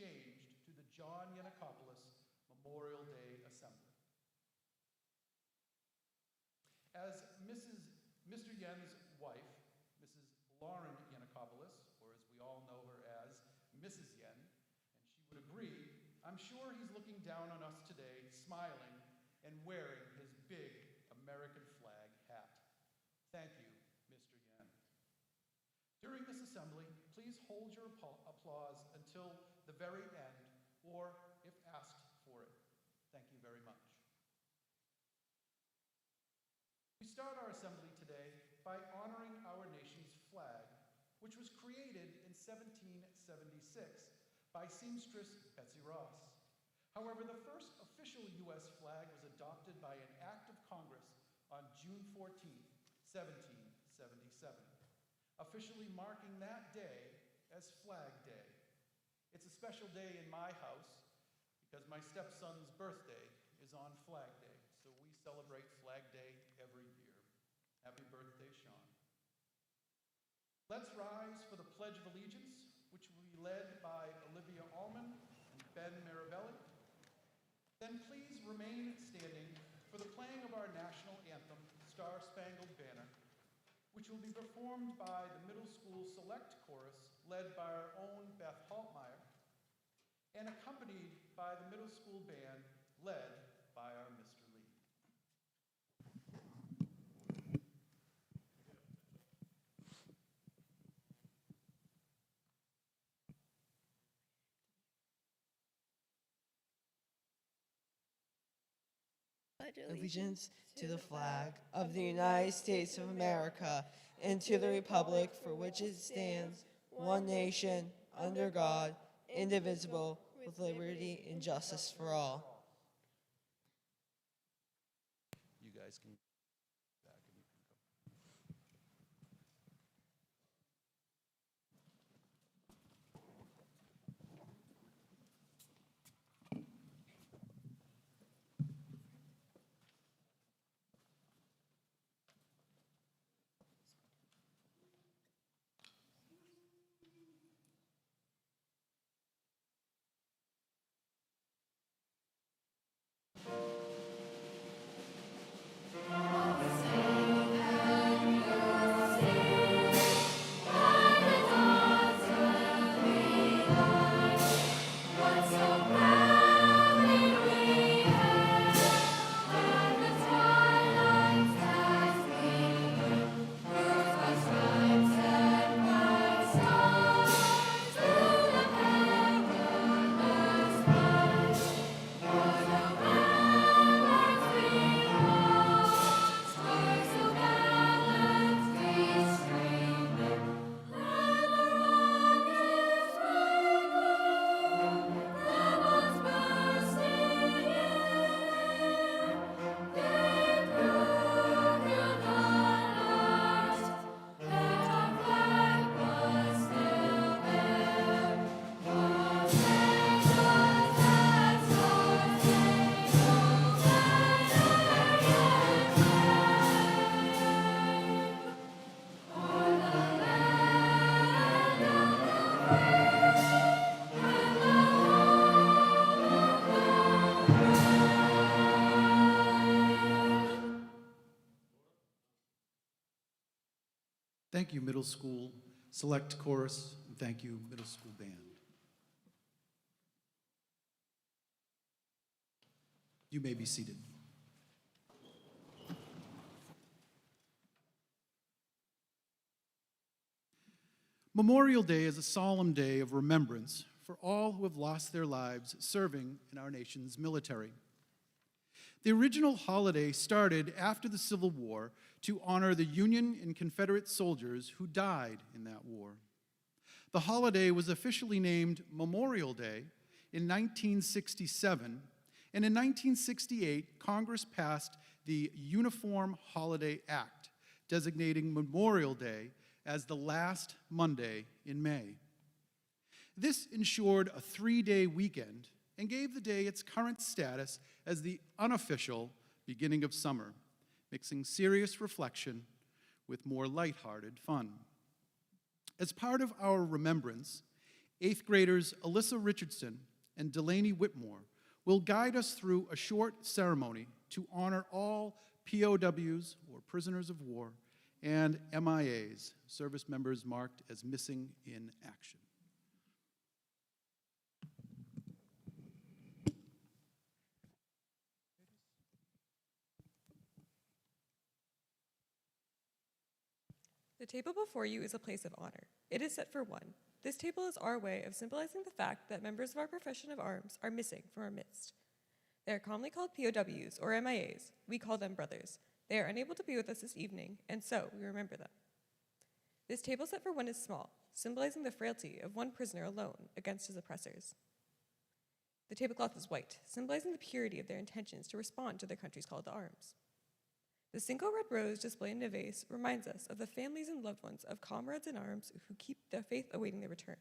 changed to the John Yiannopoulos Memorial Day Assembly. As Mr. Yen's wife, Mrs. Lauren Yiannopoulos, or as we all know her as Mrs. Yen, and she would agree, I'm sure he's looking down on us today, smiling and wearing his big American flag hat. Thank you, Mr. Yen. During this assembly, please hold your applause until the very end, or if asked for it. Thank you very much. We start our assembly today by honoring our nation's flag, which was created in 1776 by seamstress Betsy Ross. However, the first official U.S. flag was adopted by an act of Congress on June 14, 1777, officially marking that day as Flag Day. It's a special day in my house because my stepson's birthday is on Flag Day, so we celebrate Flag Day every year. Happy birthday, Sean. Let's rise for the Pledge of Allegiance, which will be led by Olivia Allman and Ben Mirabelli. Then please remain standing for the playing of our national anthem, Star Spangled Banner, which will be performed by the middle school select chorus led by our own Beth Haltmeyer and accompanied by the middle school band led by our Mr. Lee. Allegiance to the flag of the United States of America and to the republic for which it stands, one nation, under God, indivisible, with liberty and justice for all. You guys can back and you can come. Thank you, middle school select chorus, and thank you, middle school band. You may be seated. Memorial Day is a solemn day of remembrance for all who have lost their lives serving in our nation's military. The original holiday started after the Civil War to honor the Union and Confederate soldiers who died in that war. The holiday was officially named Memorial Day in 1967, and in 1968, Congress passed the Uniform Holiday Act, designating Memorial Day as the last Monday in May. This ensured a 3-day weekend and gave the day its current status as the unofficial beginning of summer, mixing serious reflection with more lighthearted fun. As part of our remembrance, 8th graders Alyssa Richardson and Delaney Whitmore will guide us through a short ceremony to honor all POWs, or prisoners of war, and MIAs, service members marked as missing in action. The table before you is a place of honor. It is set for one. This table is our way of symbolizing the fact that members of our profession of arms are missing from our midst. They are commonly called POWs or MIAs. We call them brothers. They are unable to be with us this evening, and so we remember them. This table set for one is small, symbolizing the frailty of one prisoner alone against his oppressors. The tablecloth is white, symbolizing the purity of their intentions to respond to their country's call to arms. The single red rose displayed in a vase reminds us of the families and loved ones of comrades in arms who keep their faith awaiting their return.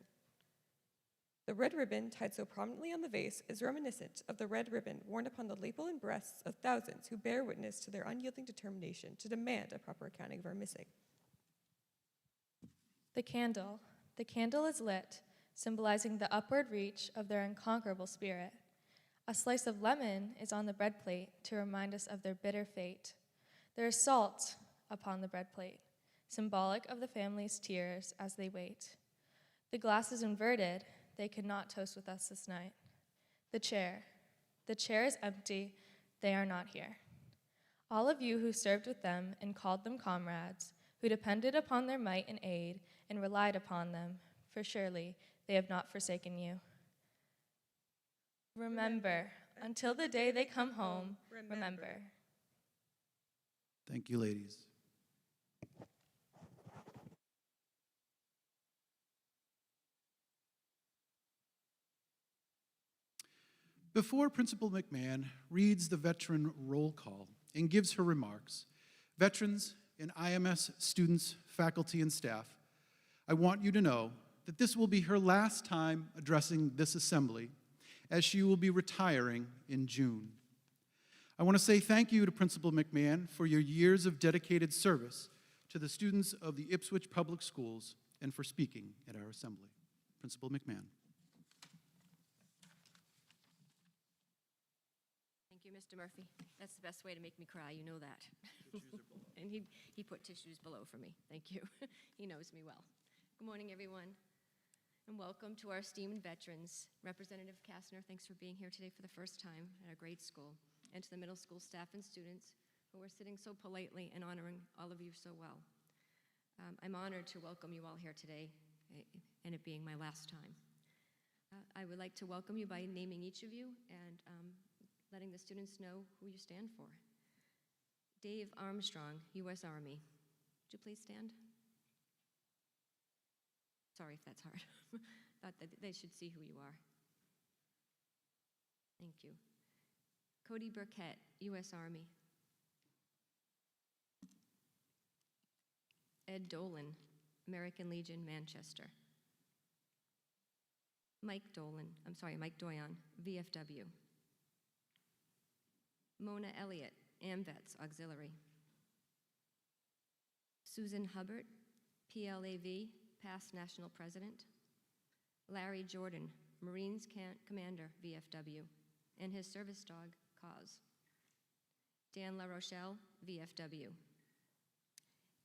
The red ribbon tied so prominently on the vase is reminiscent of the red ribbon worn upon the lapel and breasts of thousands who bear witness to their unyielding determination to demand a proper accounting of our missing. The candle is lit, symbolizing the upward reach of their unconquerable spirit. A slice of lemon is on the bread plate to remind us of their bitter fate. There is salt upon the bread plate, symbolic of the family's tears as they wait. The glass is inverted. They could not toast with us this night. The chair is empty. They are not here. All of you who served with them and called them comrades, who depended upon their might and aid and relied upon them, for surely they have not forsaken you. Remember, until the day they come home, remember. Thank you, ladies. Before Principal McMahon reads the veteran roll call and gives her remarks, veterans and IMS students, faculty, and staff, I want you to know that this will be her last time addressing this assembly, as she will be retiring in June. I want to say thank you to Principal McMahon for your years of dedicated service to the students of the Ipswich Public Schools and for speaking at our assembly. Principal McMahon. Thank you, Mr. Murphy. That's the best way to make me cry, you know that. And he put tissues below for me. Thank you. He knows me well. Good morning, everyone, and welcome to our esteemed veterans. Representative Kastner, thanks for being here today for the first time at our great school, and to the middle school staff and students who are sitting so politely and honoring all of you so well. I'm honored to welcome you all here today, and it being my last time. I would like to welcome you by naming each of you and letting the students know who you stand for. Dave Armstrong, U.S. Army. Would you please stand? Sorry if that's hard. Thought that they should see who you are. Thank you. Cody Burkett, U.S. Army. Ed Dolan, American Legion, Manchester. Mike Doyon, VFW. Mona Elliott, AMVETS Auxiliary. Susan Hubbard, PLAV, past National President. Larry Jordan, Marines Commander, VFW, and his service dog, Cause. Dan LaRochelle, VFW.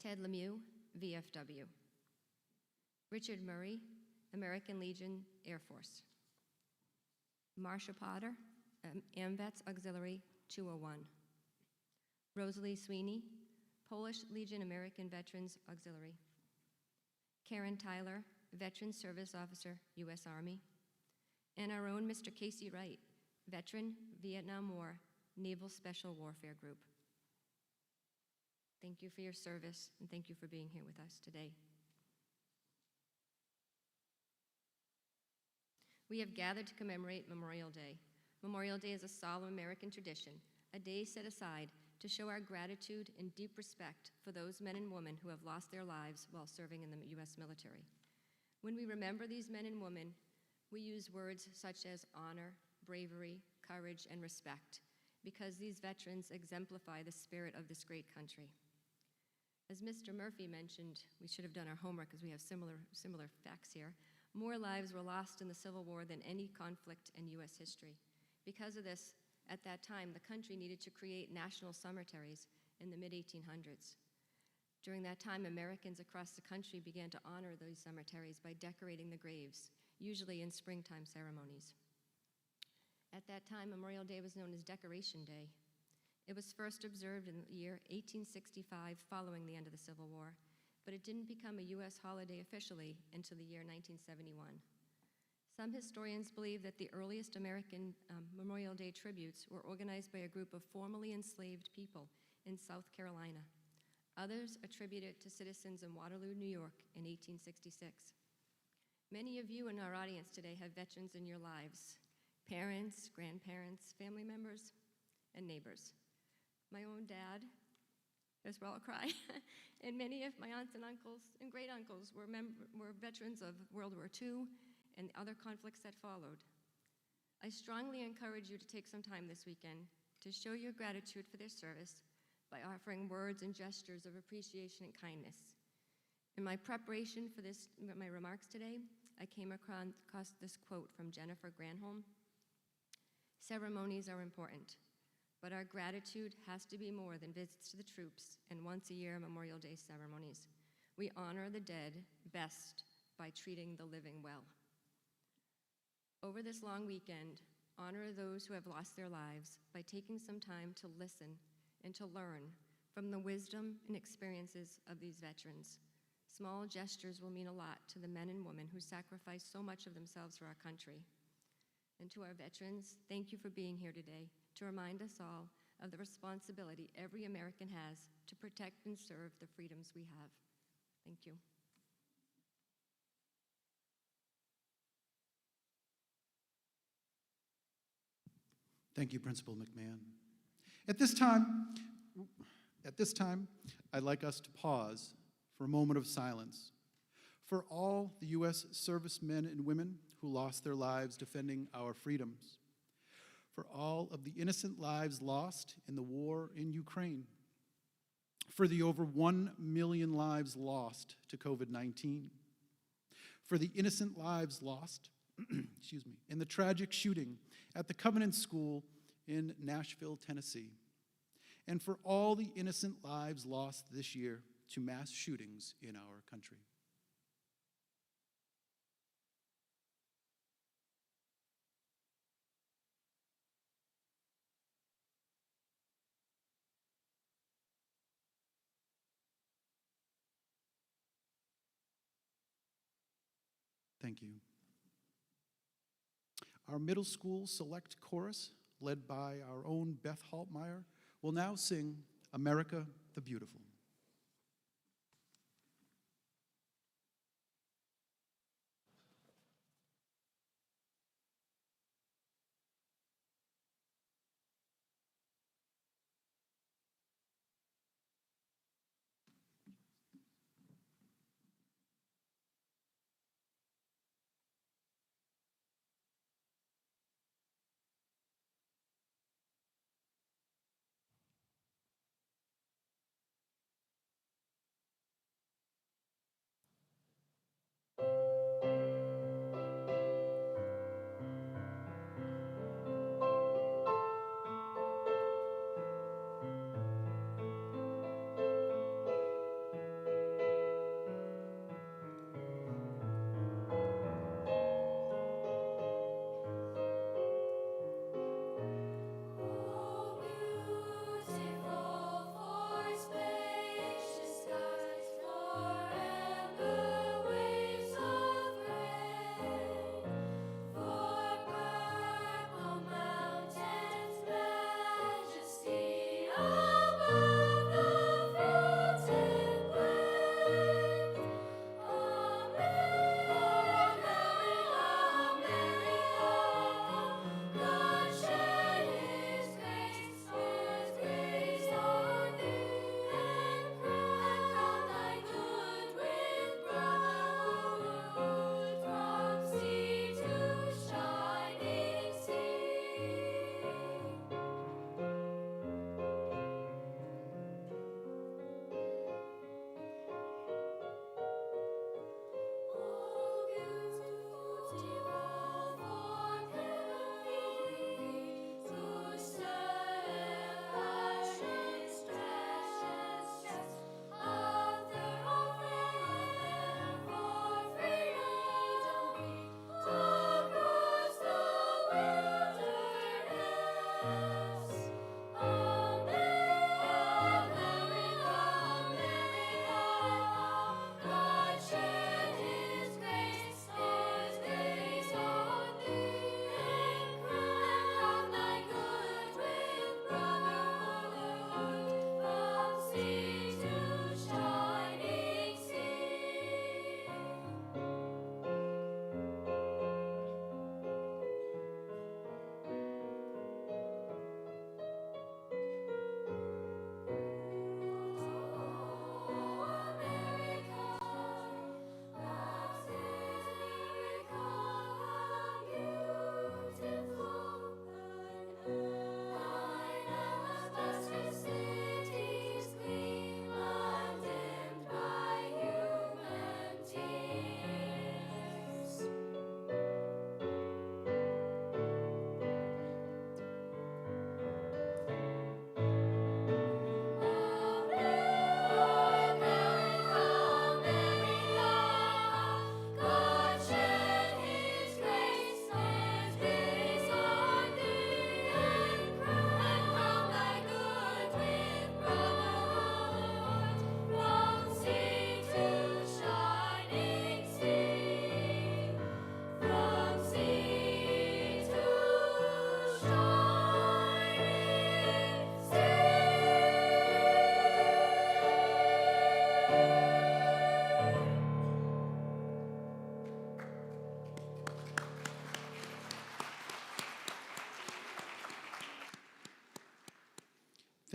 Ted Lemieux, VFW. Richard Murray, American Legion Air Force. Marsha Potter, AMVETS Auxiliary 201. Rosalie Sweeney, Polish Legion American Veterans Auxiliary. Karen Tyler, Veteran Service Officer, U.S. Army. And our own Mr. Casey Wright, Veteran, Vietnam War, Naval Special Warfare Group. Thank you for your service, and thank you for being here with us today. We have gathered to commemorate Memorial Day. Memorial Day is a solemn American tradition, a day set aside to show our gratitude and deep respect for those men and women who have lost their lives while serving in the U.S. military. When we remember these men and women, we use words such as honor, bravery, courage, and respect, because these veterans exemplify the spirit of this great country. As Mr. Murphy mentioned, we should have done our homework because we have similar facts here. More lives were lost in the Civil War than any conflict in U.S. history. Because of this, at that time, the country needed to create national cemeteries in the mid-1800s. During that time, Americans across the country began to honor those cemeteries by decorating the graves, usually in springtime ceremonies. At that time, Memorial Day was known as Decoration Day. It was first observed in the year 1865, following the end of the Civil War, but it didn't become a U.S. holiday officially until the year 1971. Some historians believe that the earliest American Memorial Day tributes were organized by a group of formerly enslaved people in South Carolina. Others attribute it to citizens in Waterloo, New York in 1866. Many of you in our audience today have veterans in your lives: parents, grandparents, family members, and neighbors. My own dad, as well, I'll cry, and many of my aunts and uncles and great uncles were veterans of World War II and other conflicts that followed. I strongly encourage you to take some time this weekend to show your gratitude for their service by offering words and gestures of appreciation and kindness. In my preparation for my remarks today, I came across this quote from Jennifer Granholm: "Ceremonies are important, but our gratitude has to be more than visits to the troops and once-a-year Memorial Day ceremonies. We honor the dead best by treating the living well." Over this long weekend, honor those who have lost their lives by taking some time to listen and to learn from the wisdom and experiences of these veterans. Small gestures will mean a lot to the men and women who sacrifice so much of themselves for our country. And to our veterans, thank you for being here today to remind us all of the responsibility every American has to protect and serve the freedoms we have. Thank you. Thank you, Principal McMahon. At this time, I'd like us to pause for a moment of silence for all the U.S. servicemen and women who lost their lives defending our freedoms, for all of the innocent lives lost in the war in Ukraine, for the over 1 million lives lost to COVID-19, for the innocent lives lost in the tragic shooting at the Covenant School in Nashville, Tennessee, and for all the innocent lives lost this year to mass shootings in our country. Thank you. Our middle school select chorus, led by our own Beth Haltmeyer, will now sing "America the Beautiful."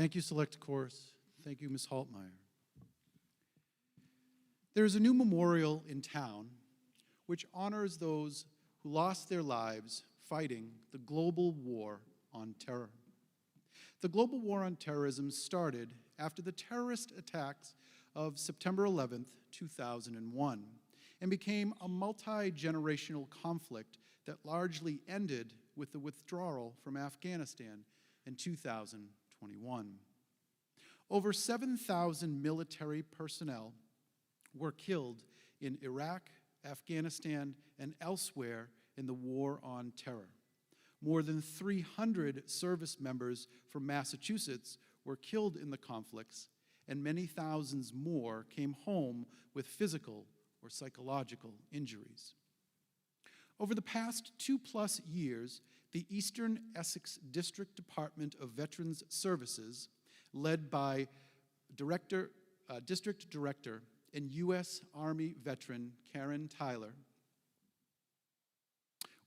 Thank you, Select Course. Thank you, Ms. Haltmeyer. There is a new memorial in town which honors those who lost their lives fighting the global war on terror. The global war on terrorism started after the terrorist attacks of September 11th, 2001, and became a multi-generational conflict that largely ended with the withdrawal from Afghanistan in 2021. Over 7,000 military personnel were killed in Iraq, Afghanistan, and elsewhere in the war on terror. More than 300 service members from Massachusetts were killed in the conflicts, and many thousands more came home with physical or psychological injuries. Over the past 2+ years, the Eastern Essex District Department of Veterans Services, led by District Director and U.S. Army veteran Karen Tyler,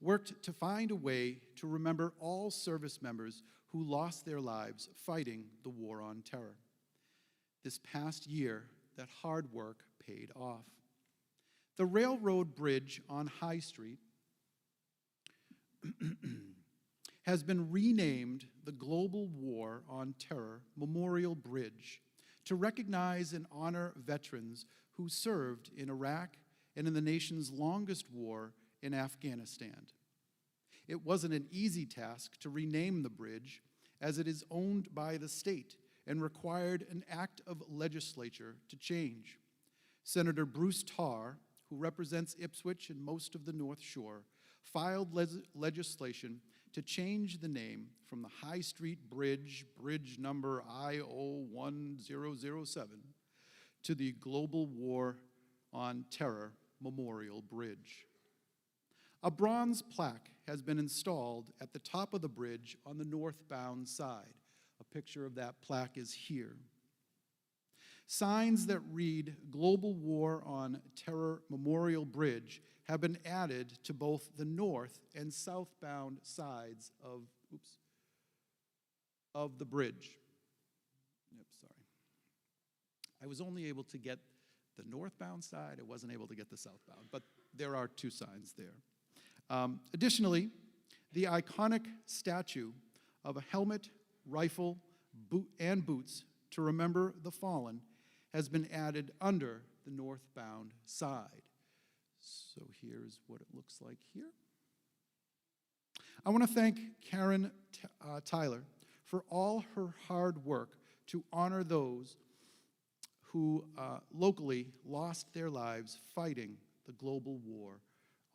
worked to find a way to remember all service members who lost their lives fighting the war on terror. This past year, that hard work paid off. The railroad bridge on High Street has been renamed the Global War on Terror Memorial Bridge to recognize and honor veterans who served in Iraq and in the nation's longest war in Afghanistan. It wasn't an easy task to rename the bridge, as it is owned by the state and required an act of legislature to change. Senator Bruce Tarr, who represents Ipswich and most of the North Shore, filed legislation to change the name from the High Street Bridge, bridge number I-01007, to the Global War on Terror Memorial Bridge. A bronze plaque has been installed at the top of the bridge on the northbound side. A picture of that plaque is here. Signs that read Global War on Terror Memorial Bridge have been added to both the north and southbound sides of the bridge. I was only able to get the northbound side. I wasn't able to get the southbound, but there are two signs there. Additionally, the iconic statue of a helmet, rifle, and boots to remember the fallen has been added under the northbound side. So here's what it looks like here. I want to thank Karen Tyler for all her hard work to honor those who locally lost their lives fighting the global war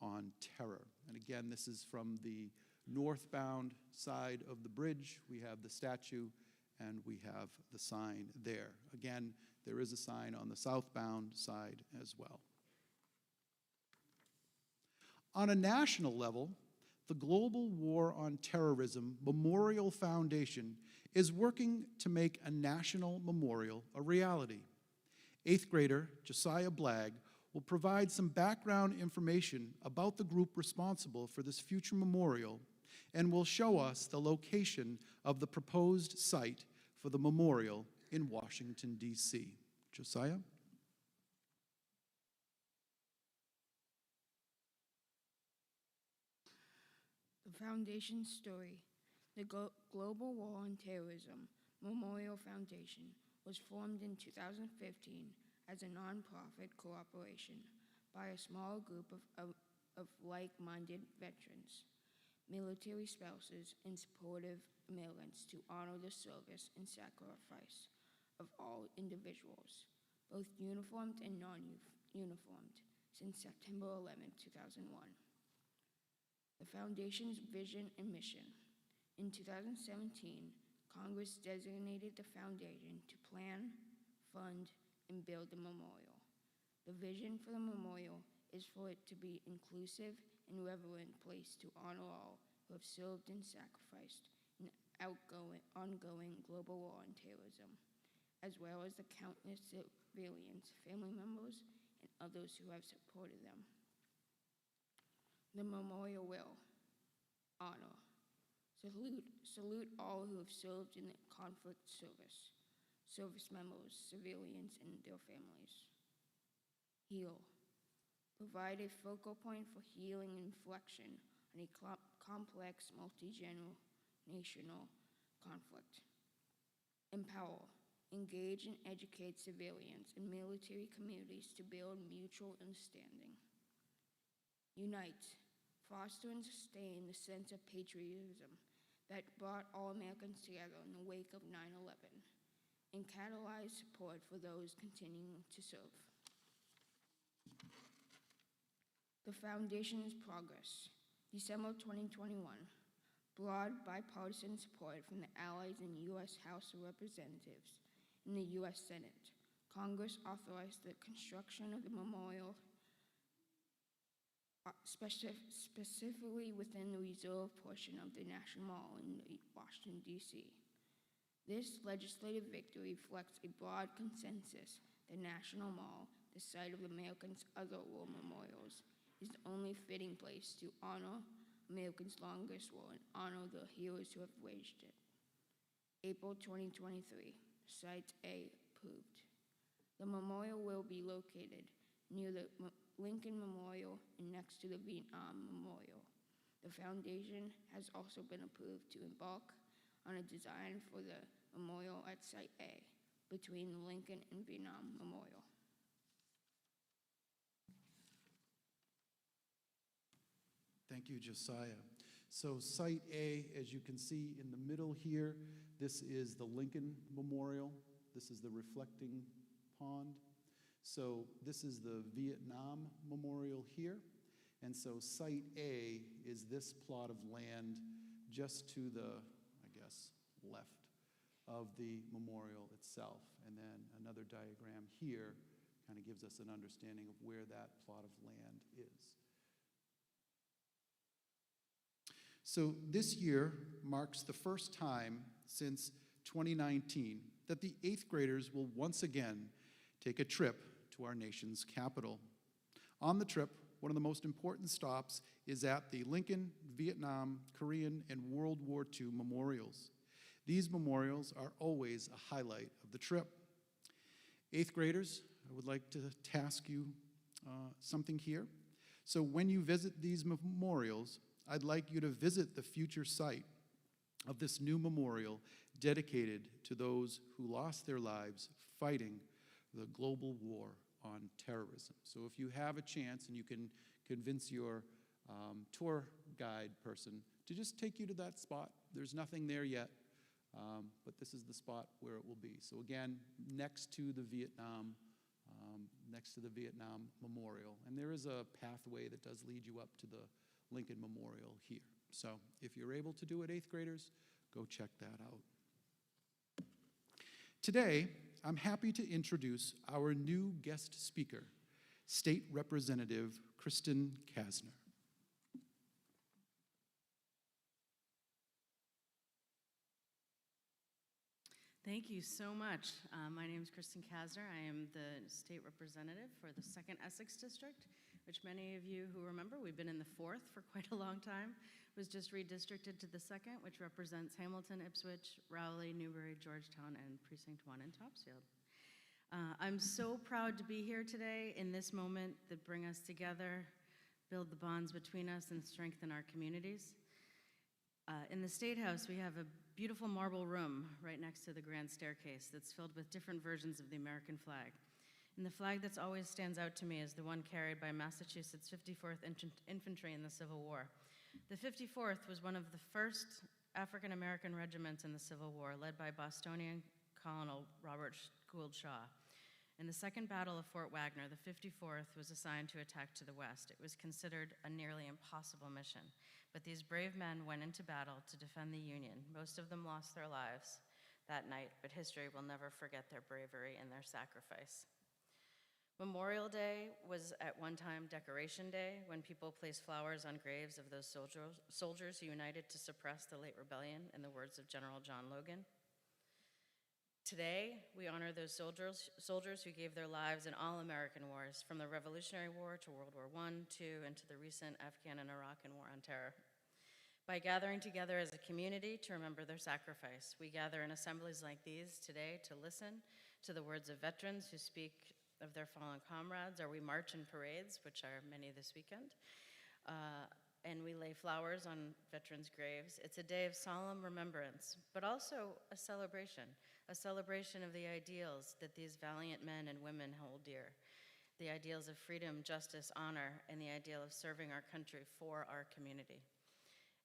on terror. And again, this is from the northbound side of the bridge. We have the statue and we have the sign there. Again, there is a sign on the southbound side as well. On a national level, the Global War on Terrorism Memorial Foundation is working to make a national memorial a reality. 8th grader Josiah Blagg will provide some background information about the group responsible for this future memorial and will show us the location of the proposed site for the memorial in Washington, D.C. Josiah? The Foundation's story. The Global War on Terrorism Memorial Foundation was formed in 2015 as a nonprofit corporation by a small group of like-minded veterans, military spouses, and supportive immigrants to honor the service and sacrifice of all individuals, both uniformed and non-uniformed, since September 11, 2001. The Foundation's vision and mission. In 2017, Congress designated the Foundation to plan, fund, and build the memorial. The vision for the memorial is for it to be inclusive and reverent place to honor all who have served and sacrificed in ongoing global war on terrorism, as well as the countless civilians, family members, and others who have supported them. The memorial will honor Salute all who have served in the conflict service, service members, civilians, and their families. Heal. Provide a focal point for healing and reflection on a complex, multi-generational conflict. Empower. Engage and educate civilians and military communities to build mutual understanding. Unite. Foster and sustain the sense of patriotism that brought all Americans together in the wake of 9/11, and catalyze support for those continuing to serve. The Foundation's progress. December 2021. Broad bipartisan support from the Allies in U.S. House of Representatives and the U.S. Senate. Congress authorized the construction of the memorial specifically within the reserve portion of the National Mall in Washington, D.C. This legislative victory reflects a broad consensus that National Mall, the site of Americans' other war memorials, is the only fitting place to honor America's longest war and honor the heroes who have waged it. April 2023, Site A approved. The memorial will be located near the Lincoln Memorial and next to the Vietnam Memorial. The foundation has also been approved to embark on a design for the memorial at Site A between the Lincoln and Vietnam Memorial. Thank you, Josiah. So Site A, as you can see in the middle here, this is the Lincoln Memorial. This is the reflecting pond. So this is the Vietnam Memorial here. And so Site A is this plot of land just to the, I guess, left of the memorial itself. And then another diagram here kind of gives us an understanding of where that plot of land is. So this year marks the first time since 2019 that the 8th graders will once again take a trip to our nation's capital. On the trip, one of the most important stops is at the Lincoln, Vietnam, Korean, and World War II memorials. These memorials are always a highlight of the trip. 8th graders, I would like to task you something here. So when you visit these memorials, I'd like you to visit the future site of this new memorial dedicated to those who lost their lives fighting the global war on terrorism. So if you have a chance and you can convince your tour guide person to just take you to that spot, there's nothing there yet, but this is the spot where it will be. So again, next to the Vietnam Memorial. And there is a pathway that does lead you up to the Lincoln Memorial here. So if you're able to do it, 8th graders, go check that out. Today, I'm happy to introduce our new guest speaker, State Representative Kristen Kasner. Thank you so much. My name is Kristen Kasner. I am the state representative for the 2nd Essex District, which many of you who remember, we've been in the 4th for quite a long time, was just redistricted to the 2nd, which represents Hamilton, Ipswich, Rowley, Newbury, Georgetown, and Precinct 1 in Topsfield. I'm so proud to be here today in this moment that bring us together, build the bonds between us, and strengthen our communities. In the State House, we have a beautiful marble room right next to the grand staircase that's filled with different versions of the American flag. And the flag that always stands out to me is the one carried by Massachusetts 54th Infantry in the Civil War. The 54th was one of the first African-American regiments in the Civil War, led by Bostonian Colonel Robert Gould Shaw. In the Second Battle of Fort Wagner, the 54th was assigned to attack to the west. It was considered a nearly impossible mission, but these brave men went into battle to defend the Union. Most of them lost their lives that night, but history will never forget their bravery and their sacrifice. Memorial Day was at one time Decoration Day, when people placed flowers on graves of those soldiers who united to suppress the late rebellion, in the words of General John Logan. Today, we honor those soldiers who gave their lives in all American wars, from the Revolutionary War to World War I, II, and to the recent Afghan and Moroccan War on Terror. By gathering together as a community to remember their sacrifice, we gather in assemblies like these today to listen to the words of veterans who speak of their fallen comrades, or we march in parades, which are many this weekend, and we lay flowers on veterans' graves. It's a day of solemn remembrance, but also a celebration of the ideals that these valiant men and women hold dear, the ideals of freedom, justice, honor, and the ideal of serving our country for our community.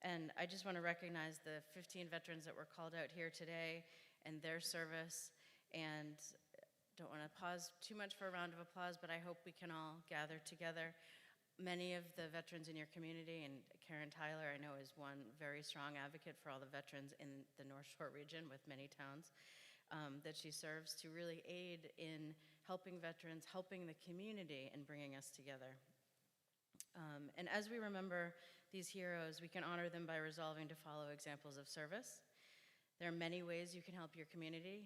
And I just want to recognize the 15 veterans that were called out here today and their service, and don't want to pause too much for a round of applause, but I hope we can all gather together. Many of the veterans in your community, and Karen Tyler, I know, is one very strong advocate for all the veterans in the North Shore region with many towns that she serves, to really aid in helping veterans, helping the community, and bringing us together. And as we remember these heroes, we can honor them by resolving to follow examples of service. There are many ways you can help your community.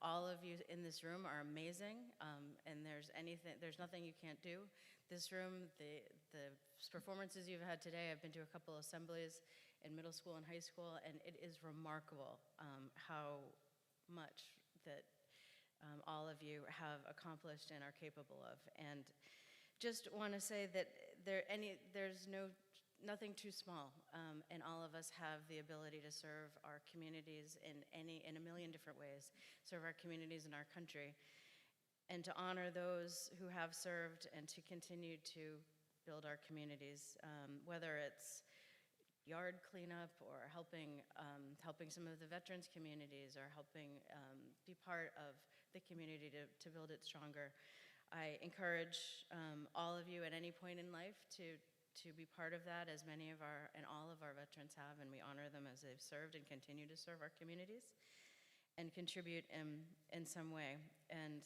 All of you in this room are amazing, and there's nothing you can't do. This room, the performances you've had today, I've been to a couple assemblies in middle school and high school, and it is remarkable how much that all of you have accomplished and are capable of. And just want to say that there's nothing too small, and all of us have the ability to serve our communities in a million different ways, serve our communities and our country, and to honor those who have served and to continue to build our communities, whether it's yard cleanup or helping some of the veterans communities, or helping be part of the community to build it stronger. I encourage all of you at any point in life to be part of that, as many of all of our veterans have, and we honor them as they've served and continue to serve our communities and contribute in some way. And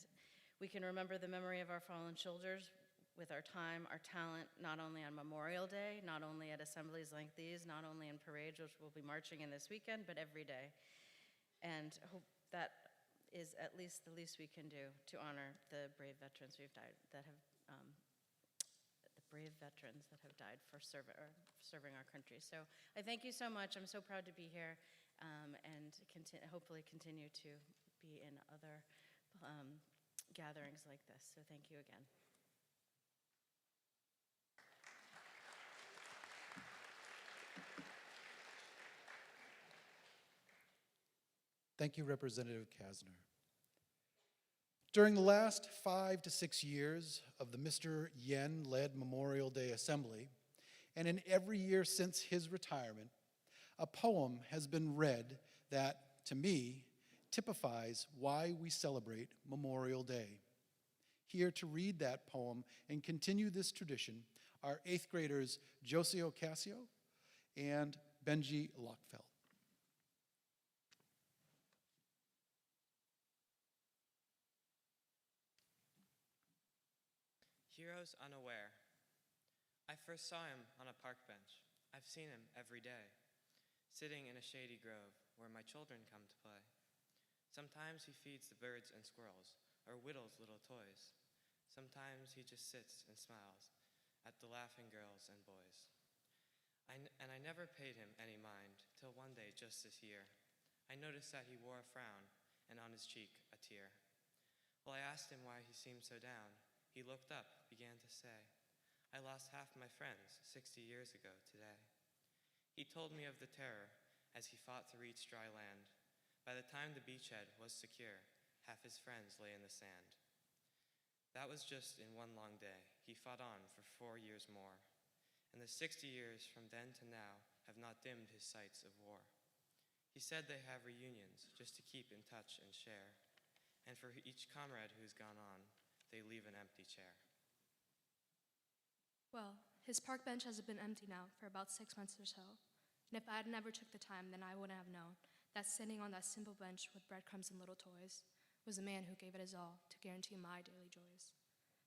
we can remember the memory of our fallen soldiers with our time, our talent, not only on Memorial Day, not only at assemblies like these, not only in parades, which we'll be marching in this weekend, but every day. And hope that is at least the least we can do to honor the brave veterans who've died, for serving our country. So I thank you so much. I'm so proud to be here, and hopefully continue to be in other gatherings like this. So thank you again. Thank you, Representative Kasner. During the last 5 to 6 years of the Mr. Yen-led Memorial Day Assembly, and in every year since his retirement, a poem has been read that, to me, typifies why we celebrate Memorial Day. Here to read that poem and continue this tradition are 8th graders Josie Ocasio and Benji Lockfeld. Heroes unaware. I first saw him on a park bench. I've seen him every day, sitting in a shady grove where my children come to play. Sometimes he feeds the birds and squirrels, or whittles little toys. Sometimes he just sits and smiles at the laughing girls and boys. And I never paid him any mind, till one day just this year, I noticed that he wore a frown, and on his cheek a tear. Well, I asked him why he seemed so down. He looked up, began to say, I lost half my friends 60 years ago today. He told me of the terror as he fought to reach dry land. By the time the beachhead was secure, half his friends lay in the sand. That was just in one long day. He fought on for 4 years more. And the 60 years from then to now have not dimmed his sights of war. He said they have reunions just to keep in touch and share. And for each comrade who's gone on, they leave an empty chair. Well, his park bench has been empty now for about 6 months or so. And if I had never took the time, then I wouldn't have known that sitting on that simple bench with breadcrumbs and little toys was a man who gave it his all to guarantee my daily joys.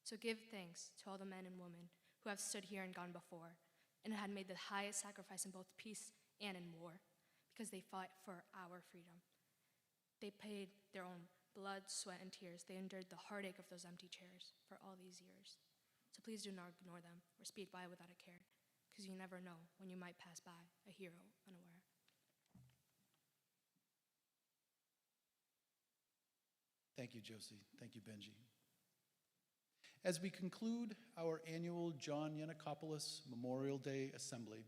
So give thanks to all the men and women who have stood here and gone before, and had made the highest sacrifice in both peace and in war, because they fought for our freedom. They paid their own blood, sweat, and tears. They endured the heartache of those empty chairs for all these years. So please do not ignore them or speed by without a care. because you never know when you might pass by a hero unaware. Thank you, Josie. Thank you, Benji. As we conclude our annual John Yannikopoulos Memorial Day Assembly,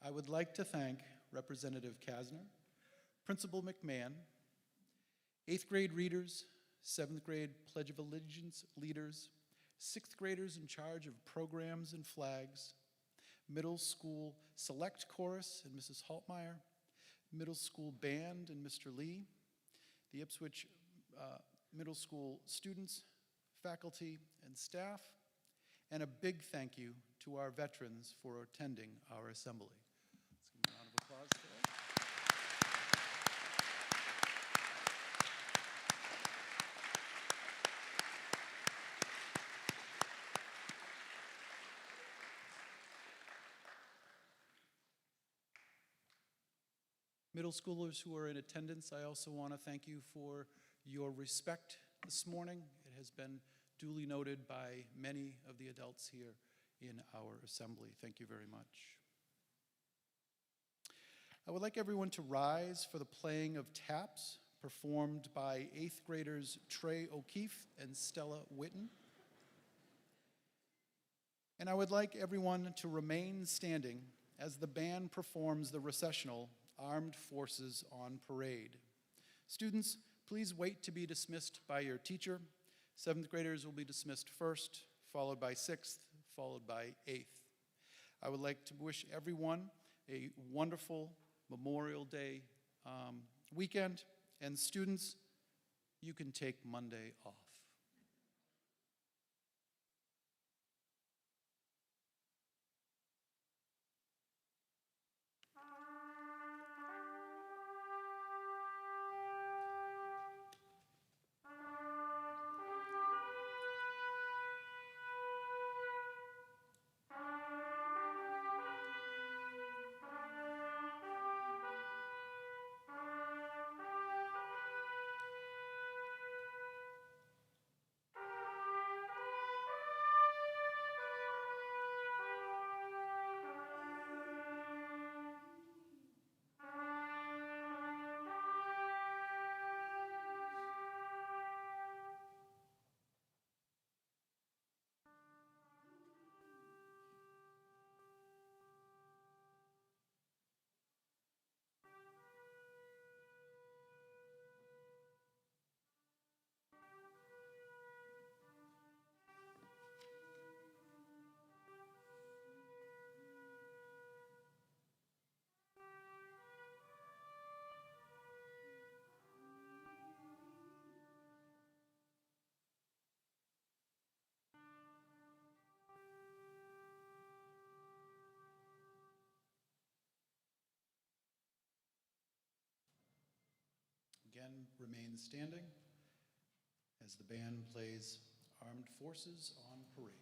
I would like to thank Representative Kasner, Principal McMahon, 8th grade readers, 7th grade Pledge of Allegiance leaders, 6th graders in charge of programs and flags, middle school select chorus and Mrs. Haltmeyer, middle school band and Mr. Lee, the Ipswich middle school students, faculty, and staff, and a big thank you to our veterans for attending our assembly. Let's give them a round of applause today. Middle schoolers who are in attendance, I also want to thank you for your respect this morning. It has been duly noted by many of the adults here in our assembly. Thank you very much. I would like everyone to rise for the playing of taps performed by 8th graders Trey O'Keefe and Stella Witten. And I would like everyone to remain standing as the band performs the recessional Armed Forces on Parade. Students, please wait to be dismissed by your teacher. 7th graders will be dismissed first, followed by 6th, followed by 8th. I would like to wish everyone a wonderful Memorial Day weekend, and students, you can take Monday off. Again, remain standing as the band plays Armed Forces on Parade.